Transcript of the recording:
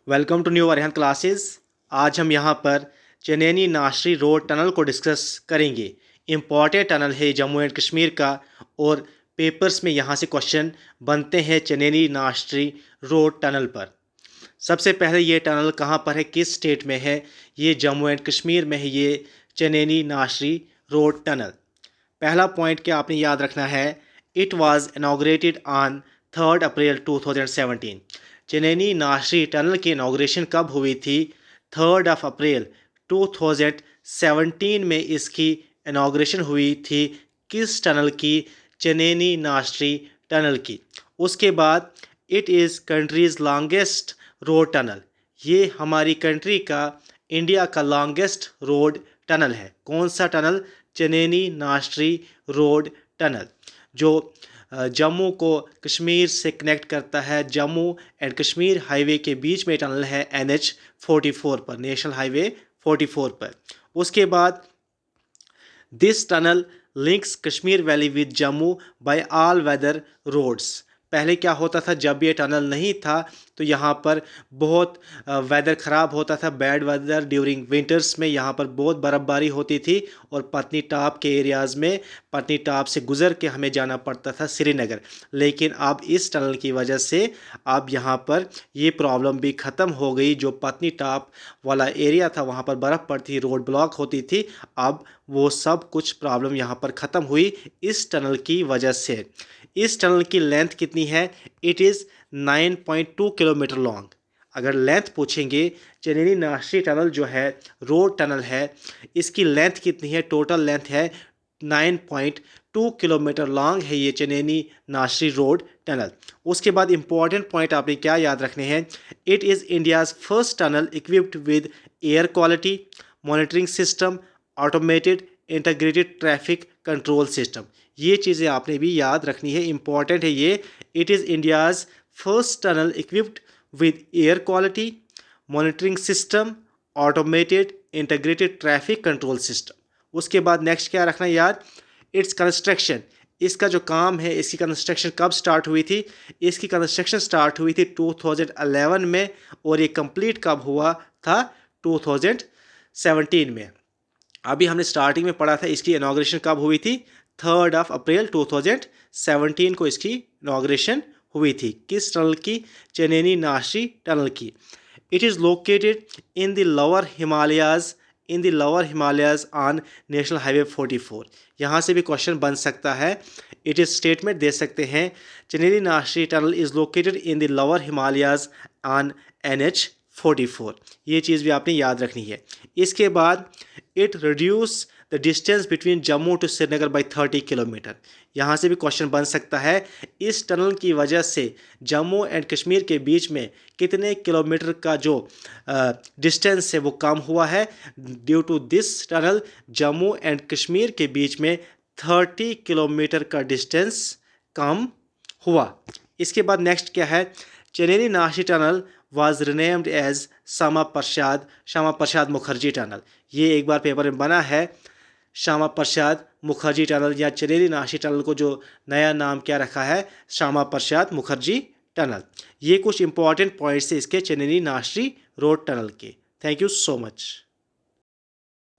Welcome to new Arihant classes. आज हम यहाँ पर चनैनी नासरी रोड टनल को डिस्कस करेंगे। इम्पॉर्टेंट टनल है जम्मू एंड कश्मीर का और पेपर्स में यहाँ से क्वेश्चन बनते हैं चनैनी नासरी रोड टनल पर। सबसे पहले ये टनल कहाँ पर है, किस स्टेट में है? ये जम्मू एंड कश्मीर में है ये चनैनी नासरी रोड टनल। पहला पॉइंट क्या आपने याद रखना है, it was inaugurated on 3 April 2017। Chenani Nashri tunnel की इनाग्रेशन कब हुई थी? 3 अप्रैल 2017 में इसकी इनाग्रेशन हुई थी। किस टनल की? चनैनी नासरी टनल की। उसके बाद it is countries longest road tunnel. ये हमारी कंट्री का, इंडिया का लॉन्गेस्ट रोड टनल है। कौन सा tunnel? Chenani Nashri road tunnel, जो जम्मू को कश्मीर से कनेक्ट करता है। जम्मू एंड कश्मीर हाईवे के बीच में टनल है NH44 पर, नेशनल हाईवे 44 पर। उसके बाद this tunnel links Kashmir valley with Jammu by all weather roads. पहले क्या होता था, जब ये टनल नहीं था तो यहाँ पर बहुत वेदर ख़राब होता था, बैड वेदर ड्यूरिंग विंटर्स में। यहाँ पर बहुत बर्फ़बारी होती थी और पत्नी टॉप के एरियाज़ में पत्नी टॉप से गुज़र के हमें जाना पड़ता था श्रीनगर। लेकिन अब इस टनल की वजह से अब यहाँ पर ये प्रॉब्लम भी ख़त्म हो गई। जो पत्नी टॉप वाला एरिया था वहाँ पर बर्फ़ पड़ती, रोड ब्लॉक होती थी, अब वो सब कुछ प्रॉब्लम यहाँ पर ख़त्म हुई इस टनल की वजह से। इस टनल की लेंथ कितनी है? It is 9.2 kilometre long. अगर लेंथ पूछेंगे, चनैनी नासरी टनल जो है रोड टनल है, इसकी लेंथ कितनी है? टोटल लेंथ है 9.2 किलोमीटर लॉन्ग है ये चनैनी नासरी रोड टनल। उसके बाद इंपॉर्टेंट पॉइंट आपने क्या याद रखने हैं, it is India's first tunnel equipped with air quality monitoring system, automated integrated traffic control system. ये चीज़ें आपने भी याद रखनी है, इंपॉर्टेंट है ये। It is India's first tunnel equipped with air quality monitoring system, automated integrated traffic control system. उसके बाद नेक्स्ट क्या रखना यार, इट्स कंस्ट्रक्शन। इसका जो काम है, इसकी कंस्ट्रक्शन कब स्टार्ट हुई थी? इसकी कंस्ट्रक्शन स्टार्ट हुई थी 2011 में और ये कंप्लीट कब हुआ था? 2017 में। अभी हमने स्टार्टिंग में पढ़ा था इसकी इनाग्रेशन कब हुई थी? 3 अप्रैल 2017 को इसकी इनाग्रेशन हुई थी। किस टनल की? चनैनी नासरी टनल की। It is located in the lower Himalayas on national highway 44। यहाँ से भी क्वेश्चन बन सकता है। इट इज़ स्टेटमेंट दे सकते हैं, Chenani Nashri tunnel is located in the lower Himalayas on NH44। ये चीज़ भी आपने याद रखनी है। इसके बाद it reduce the distance between Jammu to Srinagar by 30 kilometre. यहाँ से भी क्वेश्चन बन सकता है, इस टनल की वजह से जम्मू एंड कश्मीर के बीच में कितने किलोमीटर का जो डिस्टेंस है वो कम हुआ है? Due to this tunnel Jammu and Kashmir के बीच में 30 किलोमीटर का डिस्टेंस कम हुआ। इसके बाद नेक्स्ट क्या है, Chenani Nashri tunnel was renamed as Shyama Prasad Mukherjee tunnel. ये एक बार पेपर में बना है, श्यामा प्रसाद मुखर्जी टनल या चनैनी नासरी टनल को जो नया नाम क्या रखा है, श्यामा प्रसाद मुखर्जी टनल। ये कुछ इंपॉर्टेंट पॉइंट्स हैं इसके चनैनी नासरी रोड टनल के। Thank you so much.